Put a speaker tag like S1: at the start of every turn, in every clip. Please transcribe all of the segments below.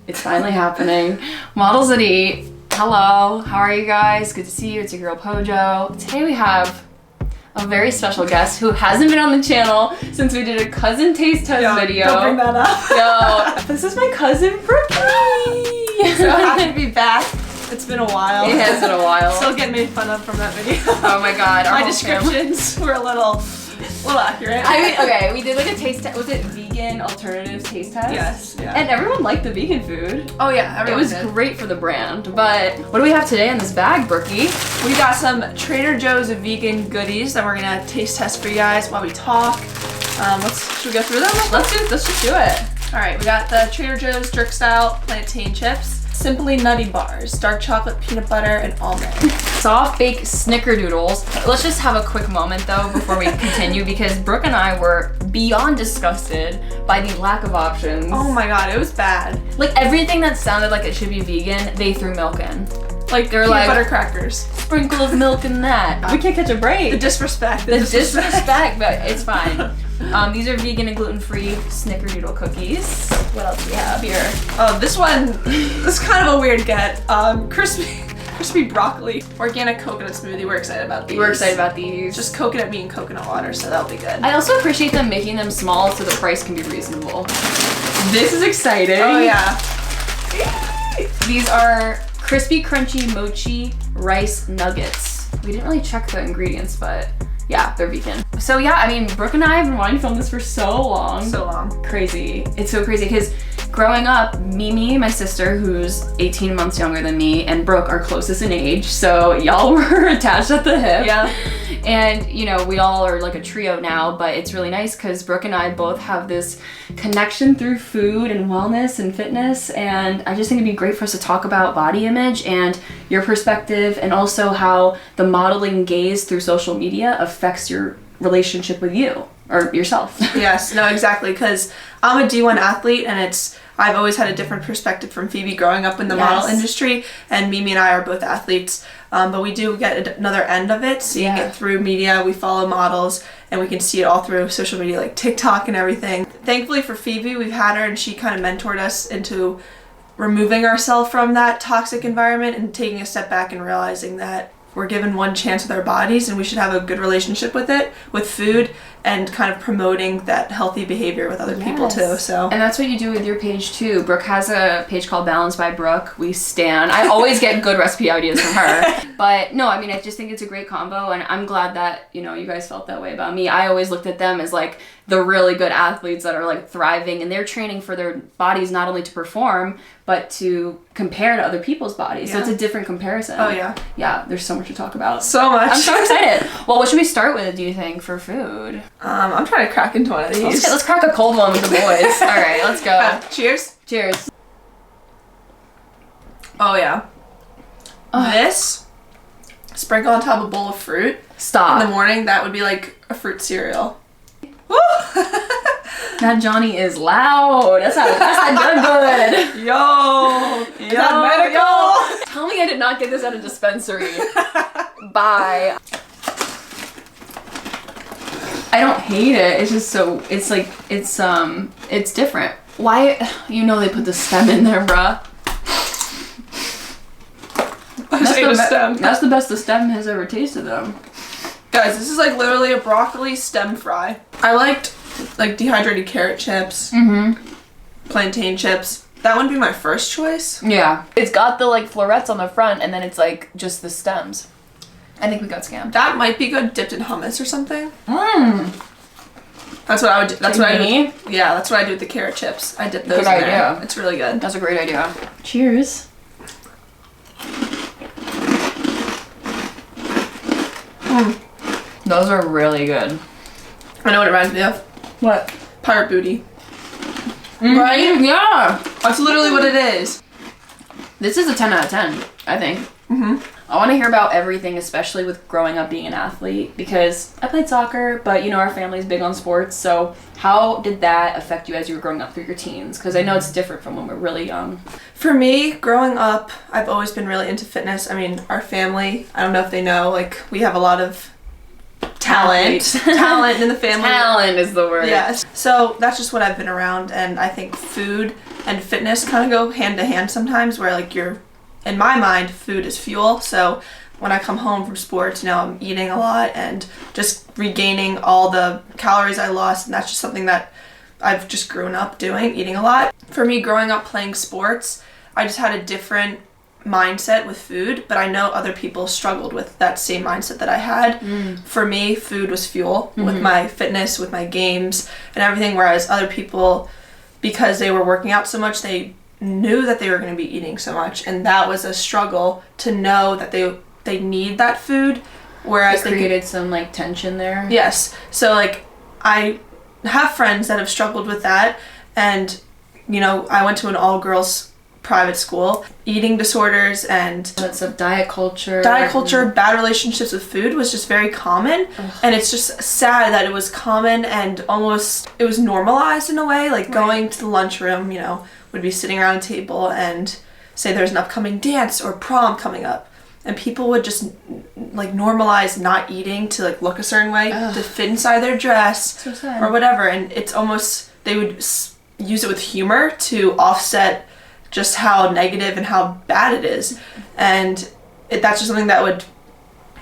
S1: It's finally happening. Models at 8. Hello, how are you guys? Good to see you. It's your girl Pojo. Today we have a very special guest who hasn't been on the channel since we did a cousin taste test video.
S2: Don't bring that up.
S1: Yo, this is my cousin Brooke.
S2: So happy to be back. It's been a while.
S1: It has been a while.
S2: Still getting made fun of from that video.
S1: Oh my god.
S2: My descriptions were a little accurate.
S1: I mean, okay, we did like a taste test. Was it vegan alternative taste test?
S2: Yes. Yeah.
S1: And everyone liked the vegan food.
S2: Oh yeah, everyone
S1: It was
S2: did.
S1: great for the brand. But what do we have today in this bag, Brookie?
S2: We got some Trader Joe's vegan goodies that we're gonna taste test for you guys while we talk. Should we go through them?
S1: Let's just do it.
S2: All right, we got the Trader Joe's jerk style plantain chips, Simply Nutty bars, dark chocolate peanut butter and almond.
S1: Soft baked snickerdoodles. Let's just have a quick moment though before we continue because Brooke and I were beyond disgusted by the lack of options.
S2: Oh my god, it was bad.
S1: Like everything that sounded like it should be vegan, they threw milk in.
S2: Like
S1: They're
S2: peanut
S1: like
S2: butter crackers.
S1: sprinkle of milk in that. We can't catch a break.
S2: The disrespect.
S1: The disrespect, but it's fine. These are vegan and gluten-free snickerdoodle cookies. What else do we have here?
S2: Oh, this is kind of a weird get. Crispy broccoli. Organic coconut smoothie. We're excited about these.
S1: We're excited about these.
S2: Just coconut meat and coconut water, so that'll be good.
S1: I also appreciate them making them small so the price can be reasonable. This is exciting.
S2: Oh yeah.
S1: These are crispy crunchy mochi rice nuggets. We didn't really check the ingredients, but yeah, they're vegan. So yeah, I mean, Brooke and I have been wanting to film this for so long.
S2: So long.
S1: Crazy. It's so crazy because growing up, Mimi, my sister, who's 18 months younger than me, and Brooke are closest in age, so y'all were attached at the hip.
S2: Yeah.
S1: And you know, we all are like a trio now, but it's really nice because Brooke and I both have this connection through food and wellness and fitness, and I just think it'd be great for us to talk about body image and your perspective, and also how the modeling gaze through social media affects your relationship with you or yourself.
S2: Yes, no, exactly, because I'm a D1 athlete, and I've always had a different perspective from Phoebe growing up in the model industry, and Mimi and I are both athletes, but we do get another end of it, seeing it through media. We follow models, and we can see it all through social media like TikTok and everything. Thankfully for Phoebe, we've had her, and she kind of mentored us into removing ourselves from that toxic environment and taking a step back and realizing that we're given one chance with our bodies and we should have a good relationship with it, with food, and kind of promoting that healthy behavior with other people too. So.
S1: And that's what you do with your page too. Brooke has a page called Balance by Brooke. We stan. I always get good recipe ideas from her. But no, I mean, I just think it's a great combo, and I'm glad that, you know, you guys felt that way about me. I always looked at them as like the really good athletes that are like thriving, and they're training for their bodies not only to perform, but to compare to other people's bodies. So it's a different comparison.
S2: Oh yeah.
S1: Yeah, there's so much to talk about.
S2: So much.
S1: I'm so excited. Well, what should we start with, do you think, for food?
S2: I'm trying to crack into one of these.
S1: Let's crack a cold one with the boys. All right, let's go.
S2: Cheers.
S1: Cheers.
S2: Oh yeah. This, sprinkle on top of a bowl of fruit.
S1: Stop.
S2: In the morning, that would be like a fruit cereal. Woo!
S1: That Johnny is loud. That's not good.
S2: Yo! Is that medical?
S1: Tell me I did not get this at a dispensary. Bye. I don't hate it. It's just so, it's like, it's different. Why, you know they put the stem in there, bruh. That's the best the stem has ever tasted though.
S2: Guys, this is like literally a broccoli stem fry. I liked like dehydrated carrot chips, plantain chips. That wouldn't be my first choice.
S1: Yeah. It's got the like florets on the front, and then it's like just the stems. I think we got scammed.
S2: That might be good dipped in hummus or something.
S1: Mmm.
S2: That's what I would do. That's what I
S1: Me?
S2: do. Yeah, that's what I do with the carrot chips. I dip those
S1: Good
S2: in
S1: idea.
S2: there. It's really good.
S1: That's a great idea. Cheers. Those are really good.
S2: I know what it reminds me of.
S1: What?
S2: Pirate booty.
S1: Right? Yeah.
S2: That's literally what it is.
S1: This is a 10 out of 10, I think. I want to hear about everything, especially with growing up being an athlete, because I played soccer, but our family's big on sports. So how did that affect you as you were growing up through your teens? Because I know it's different from when we're really young.
S2: For me, growing up, I've always been really into fitness. I mean, our family, I don't know if they know, like, we have a lot of talent in the family.
S1: Talent is the word.
S2: Yes. So that's just what I've been around, and I think food and fitness kind of go hand to hand sometimes, where like in my mind, food is fuel. So when I come home from sports, I'm eating a lot and just regaining all the calories I lost, and that's just something that I've just grown up doing, eating a lot. For me, growing up playing sports, I just had a different mindset with food, but I know other people struggled with that same mindset that I had. For me, food was fuel with my fitness, with my games and everything, whereas other people, because they were working out so much, they knew that they were going to be eating so much, and that was a struggle to know that they need that food, whereas
S1: it created some like tension there.
S2: Yes. So like I have friends that have struggled with that, and I went to an all-girls private school. Eating disorders and
S1: lots of diet culture,
S2: bad relationships with food was just very common. And it's just sad that it was common and almost it was normalized in a way, like going to the lunchroom, would be sitting around a table and say there's an upcoming dance or prom coming up, and people would just like normalize not eating to like look a certain way to fit inside their dress or whatever, and it's almost they would use it with humor to offset just how negative and how bad it is. And that's just something that would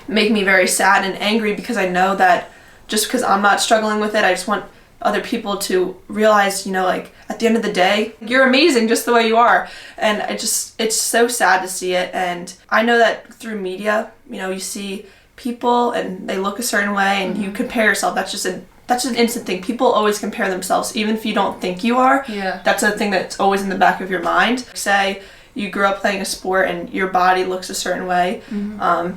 S2: make me very sad and angry, because I know that just because I'm not struggling with it, I just want other people to realize, like at the end of the day, you're amazing just the way you are. And it's so sad to see it. And I know that through media, you see people and they look a certain way and you compare yourself. That's just an instant thing. People always compare themselves, even if you don't think you are.
S1: Yeah.
S2: That's a thing that's always in the back of your mind. Say you grew up playing a sport and your body looks a certain way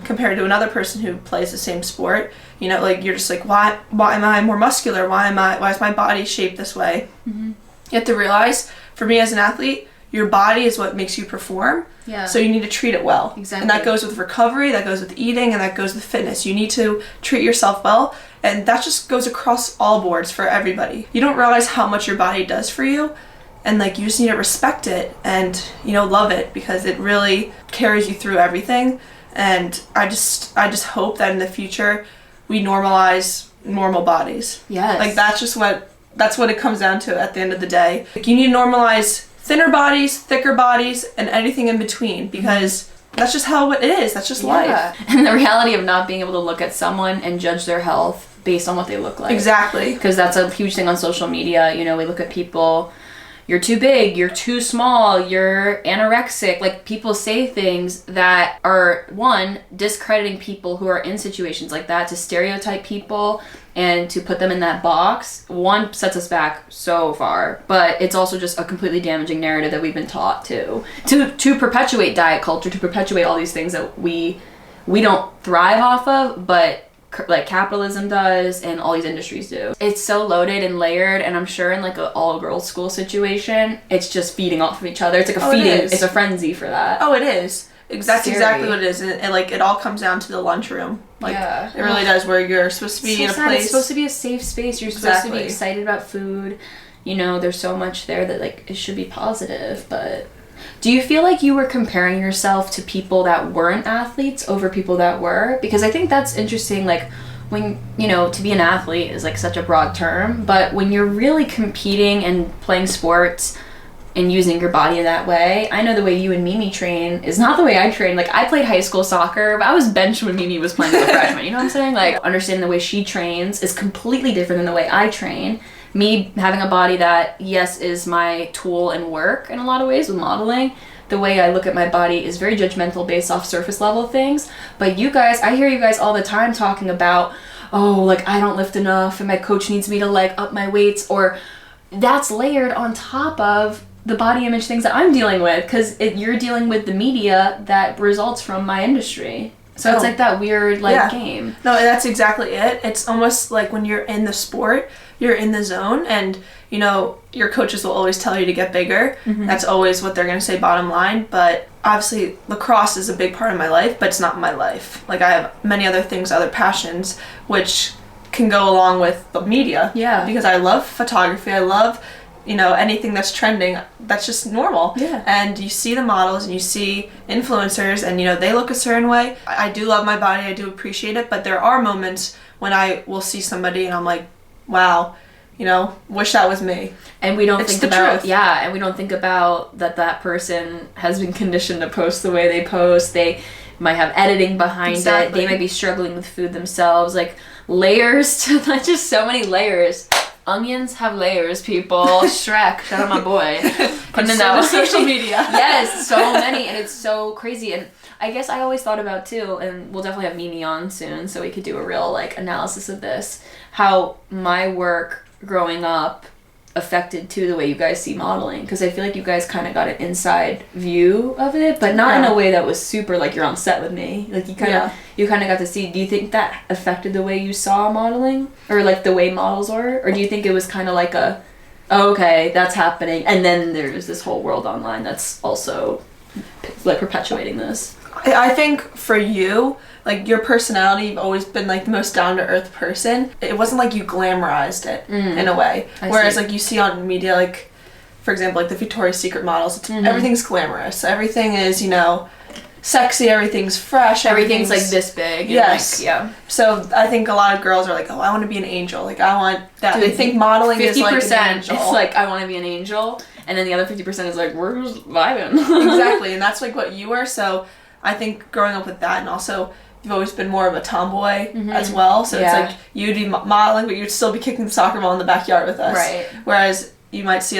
S2: compared to another person who plays the same sport. Like you're just like, why am I more muscular? Why is my body shaped this way? You have to realize, for me as an athlete, your body is what makes you perform.
S1: Yeah.
S2: So you need to treat it well.
S1: Exactly.
S2: And that goes with recovery, that goes with eating, and that goes with fitness. You need to treat yourself well, and that just goes across all boards for everybody. You don't realize how much your body does for you, and like you just need to respect it and love it, because it really carries you through everything. And I just hope that in the future we normalize normal bodies.
S1: Yes.
S2: Like that's what it comes down to at the end of the day. Like you need to normalize thinner bodies, thicker bodies, and anything in between, because that's just how it is. That's just life.
S1: And the reality of not being able to look at someone and judge their health based on what they look like.
S2: Exactly.
S1: Because that's a huge thing on social media. We look at people, you're too big, you're too small, you're anorexic. Like, people say things that are, one, discrediting people who are in situations like that, to stereotype people and to put them in that box. One, sets us back so far, but it's also just a completely damaging narrative that we've been taught to perpetuate diet culture, to perpetuate all these things that we don't thrive off of, but like capitalism does and all these industries do. It's so loaded and layered, and I'm sure in like an all-girls school situation, it's just feeding off of each other. It's like a feeding, it's a frenzy for that.
S2: Oh, it is. That's exactly what it is. And like it all comes down to the lunchroom. Like it really does, where you're supposed to be in a place.
S1: It's supposed to be a safe space. You're supposed to be excited about food. There's so much there that like it should be positive, but do you feel like you were comparing yourself to people that weren't athletes over people that were? Because I think that's interesting, like when, to be an athlete is like such a broad term, but when you're really competing and playing sports and using your body in that way, I know the way you and Mimi train is not the way I train. Like, I played high school soccer, but I was benched when Mimi was playing as a freshman. You know what I'm saying? Like, understanding the way she trains is completely different than the way I train. Me having a body that, yes, is my tool and work in a lot of ways with modeling, the way I look at my body is very judgmental based off surface level things. But you guys, I hear you guys all the time talking about, oh, like, I don't lift enough and my coach needs me to like up my weights, or that's layered on top of the body image things that I'm dealing with, because you're dealing with the media that results from my industry. So it's like that weird game.
S2: No, that's exactly it. It's almost like when you're in the sport, you're in the zone, and your coaches will always tell you to get bigger. That's always what they're going to say, bottom line. But obviously lacrosse is a big part of my life, but it's not my life. Like, I have many other things, other passions, which can go along with the media.
S1: Yeah.
S2: Because I love photography. I love anything that's trending. That's just normal.
S1: Yeah.
S2: And you see the models and you see influencers, and they look a certain way. I do love my body. I do appreciate it, but there are moments when I will see somebody and I'm like, wow, wish that was me.
S1: And we don't think about
S2: truth.
S1: and we don't think about that person has been conditioned to post the way they post. They might have editing behind it. They might be struggling with food themselves. Like, layers to just so many layers. Onions have layers, people. Shrek, shout out my boy. Putting in that
S2: social media.
S1: Yes, so many, and it's so crazy. And I guess I always thought about too, and we'll definitely have Mimi on soon, so we could do a real analysis of this. How my work growing up affected too the way you guys see modeling, because I feel like you guys kind of got an inside view of it, but not in a way that was super like you're on set with me. Like, you kind of got to see. Do you think that affected the way you saw modeling, or like the way models were, or do you think it was kind of like okay, that's happening, and then there's this whole world online that's also like perpetuating this?
S2: I think for you, like, your personality, you've always been like the most down-to-earth person. It wasn't like you glamorized it in a way. Whereas like you see on media, like, for example, like the Victoria's Secret models, it's, everything's glamorous. Everything is, sexy, everything's fresh,
S1: Everything's like this big.
S2: Yes.
S1: And
S2: So I think a lot of girls are like, oh, I want to be an angel. Like, I want that. Dude, they think modeling is like an angel.
S1: It's like, I want to be an angel. And then the other 50% is like, we're just vibing.
S2: Exactly. And that's like what you were. So I think growing up with that, and also you've always been more of a tomboy as well. So it's like you'd be modeling, but you'd still be kicking the soccer ball in the backyard with us.
S1: Right.
S2: Whereas you might see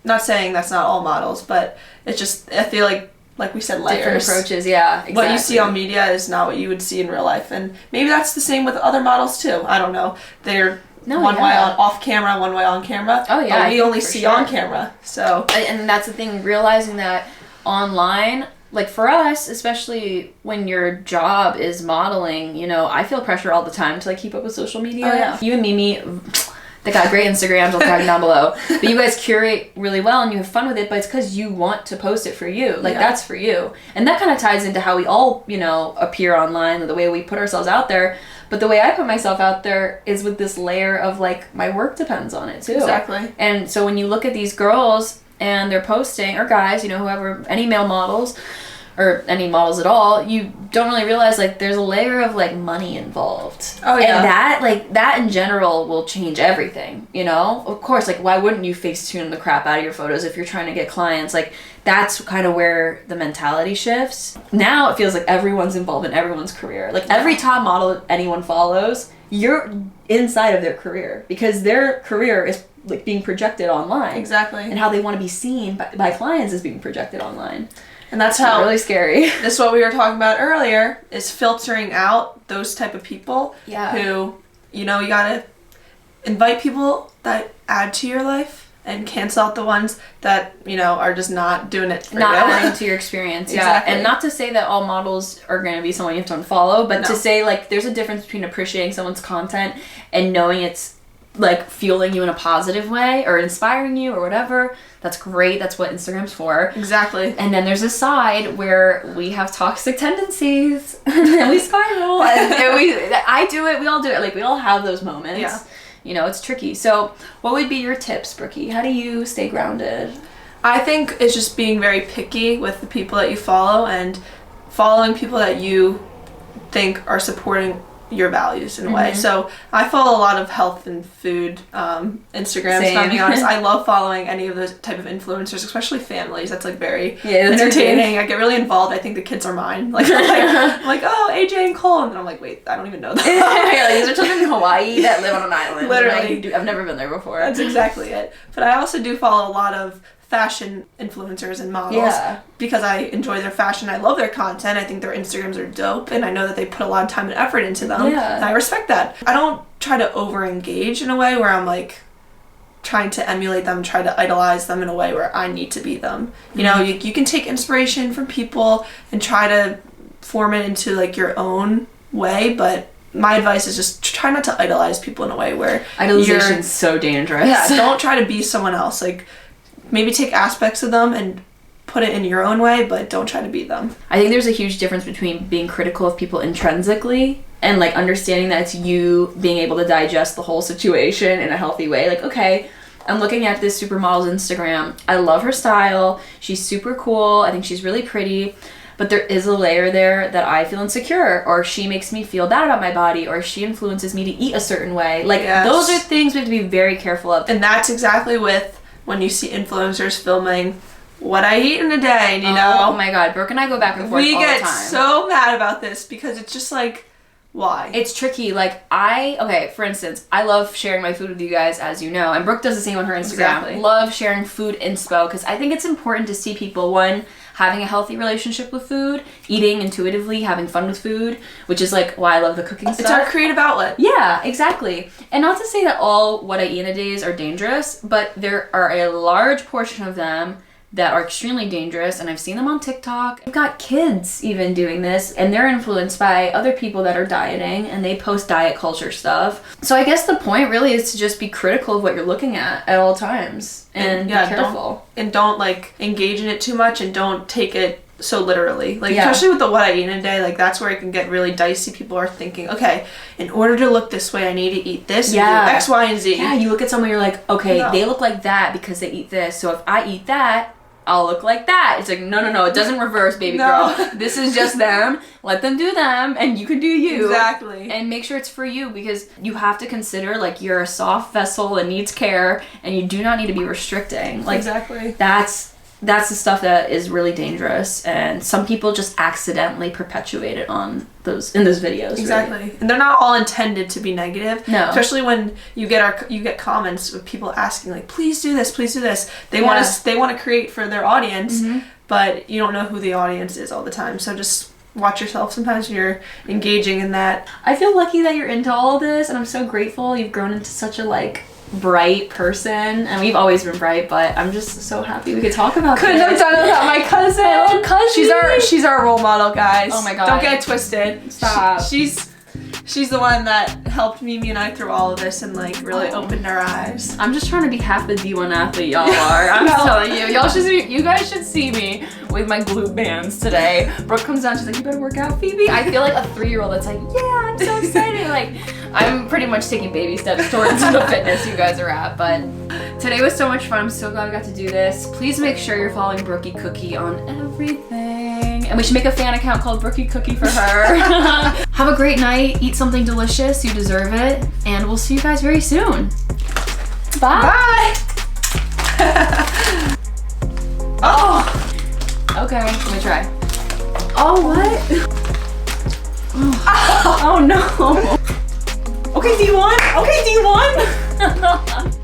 S2: not saying that's not all models, but it's just, I feel like we said, layers.
S1: Different approaches, yeah. Exactly.
S2: What you see on media is not what you would see in real life. And maybe that's the same with other models too. I don't know. They're one way off camera, one way on camera.
S1: Oh yeah.
S2: But we only see on camera. So.
S1: And that's the thing, realizing that online, like for us, especially when your job is modeling, I feel pressure all the time to like keep up with social media.
S2: Oh, yeah.
S1: You and Mimi, they got great Instagrams, I'll tag down below. But you guys curate really well and you have fun with it, but it's because you want to post it for you. Like, that's for you. And that kind of ties into how we all, appear online, and the way we put ourselves out there. But the way I put myself out there is with this layer of like, my work depends on it too.
S2: Exactly.
S1: And so when you look at these girls and they're posting, or guys, whoever, any male models, or any models at all, you don't really realize like there's a layer of like money involved.
S2: Oh yeah.
S1: And that in general will change everything, Of course, like, why wouldn't you Facetune the crap out of your photos if you're trying to get clients? Like, that's kind of where the mentality shifts. Now it feels like everyone's involved in everyone's career. Like, every top model anyone follows, you're inside of their career, because their career is like being projected online.
S2: Exactly.
S1: And how they want to be seen by clients is being projected online.
S2: And that's how
S1: really scary.
S2: This is what we were talking about earlier, is filtering out those type of people
S1: Yeah.
S2: who, you gotta invite people that add to your life and cancel out the ones that, are just not doing it for
S1: not
S2: you.
S1: adding to your experience.
S2: Exactly.
S1: And not to say that all models are going to be someone you have to unfollow, but to say like there's a difference between appreciating someone's content and knowing it's like fueling you in a positive way or inspiring you or whatever. That's great. That's what Instagram's for.
S2: Exactly.
S1: And then there's a side where we have toxic tendencies and we spiral. I do it. We all do it. Like, we all have those moments.
S2: Yeah.
S1: It's tricky. So what would be your tips, Brookie? How do you stay grounded?
S2: I think it's just being very picky with the people that you follow and following people that you think are supporting your values in a way. So I follow a lot of health and food Instagrams. If I'm being honest, I love following any of those type of influencers, especially families. That's like very entertaining. I get really involved. I think the kids are mine. Like, I'm like, oh, AJ and Cole, and then I'm like, wait, I don't even know them.
S1: These are children in Hawaii that live on an island.
S2: Literally,
S1: I've never been there before.
S2: That's exactly it. But I also do follow a lot of fashion influencers and models because I enjoy their fashion. I love their content. I think their Instagrams are dope, and I know that they put a lot of time and effort into them. And I respect that. I don't try to over engage in a way where I'm like trying to emulate them, try to idolize them in a way where I need to be them. You know, you can take inspiration from people and try to form it into like your own way, but my advice is just try not to idolize people in a way where
S1: idolization's so dangerous.
S2: Yeah, don't try to be someone else. Like, maybe take aspects of them and put it in your own way, but don't try to be them.
S1: I think there's a huge difference between being critical of people intrinsically and like understanding that it's you being able to digest the whole situation in a healthy way. Like, okay, I'm looking at this supermodel's Instagram. I love her style. She's super cool. I think she's really pretty. But there is a layer there that I feel insecure, or she makes me feel bad about my body, or she influences me to eat a certain way. Like, those are things we have to be very careful of.
S2: And that's exactly with when you see influencers filming what I eat in a day, you know?
S1: Oh my God, Brooke and I go back and forth all the time.
S2: We get so mad about this because it's just like, why?
S1: It's tricky. Like, for instance, I love sharing my food with you guys, as you know, and Brooke does the same on her Instagram.
S2: Exactly.
S1: Love sharing food inspo because I think it's important to see people, one, having a healthy relationship with food, eating intuitively, having fun with food, which is like why I love the cooking stuff.
S2: It's our creative outlet.
S1: Yeah, exactly. And not to say that all what I eat in a day are dangerous, but there are a large portion of them that are extremely dangerous, and I've seen them on TikTok. I've got kids even doing this, and they're influenced by other people that are dieting, and they post diet culture stuff. So I guess the point really is to just be critical of what you're looking at all times, and be careful.
S2: Don't like engage in it too much, and don't take it so literally. Like, especially with the what I eat in a day, like that's where it can get really dicey. People are thinking, okay, in order to look this way, I need to eat this, and do X, Y, and Z.
S1: Yeah, you look at someone, you're like, okay, they look like that because they eat this, so if I eat that, I'll look like that. It's like, no, it doesn't reverse, baby girl. This is just them. Let them do them, and you can do you.
S2: Exactly.
S1: And make sure it's for you, because you have to consider, like, you're a soft vessel that needs care, and you do not need to be restricting. Like,
S2: exactly.
S1: That's the stuff that is really dangerous, and some people just accidentally perpetuate it in those videos.
S2: Exactly.
S1: Really.
S2: And they're not all intended to be negative.
S1: No.
S2: Especially when you get comments with people asking like, please do this, please do this. They want to create for their audience, but you don't know who the audience is all the time. So just watch yourself sometimes when you're engaging in that.
S1: I feel lucky that you're into all of this, and I'm so grateful you've grown into such a bright person, and we've always been bright, but I'm just so happy we could talk about
S2: Couldn't have done it without my cousin.
S1: My little cousin.
S2: She's our role model, guys.
S1: Oh my God.
S2: Don't get it twisted.
S1: Stop.
S2: She's the one that helped Mimi and I through all of this and really opened our eyes.
S1: I'm just trying to be half the D1 athlete y'all are. I'm telling you. You guys should see me with my glute bands today. Brooke comes down, she's like, you better work out, Phoebe. I feel like a 3-year-old that's like, yeah, I'm so excited. I'm pretty much taking baby steps towards the fitness you guys are at, but today was so much fun. I'm so glad we got to do this. Please make sure you're following Brookie Cookie on everything. And we should make a fan account called Brookie Cookie for her. Have a great night. Eat something delicious. You deserve it. And we'll see you guys very soon. Bye.
S2: Bye.
S1: Oh. Okay, let me try. Oh, what? Oh no. Okay, D1. Okay, D1.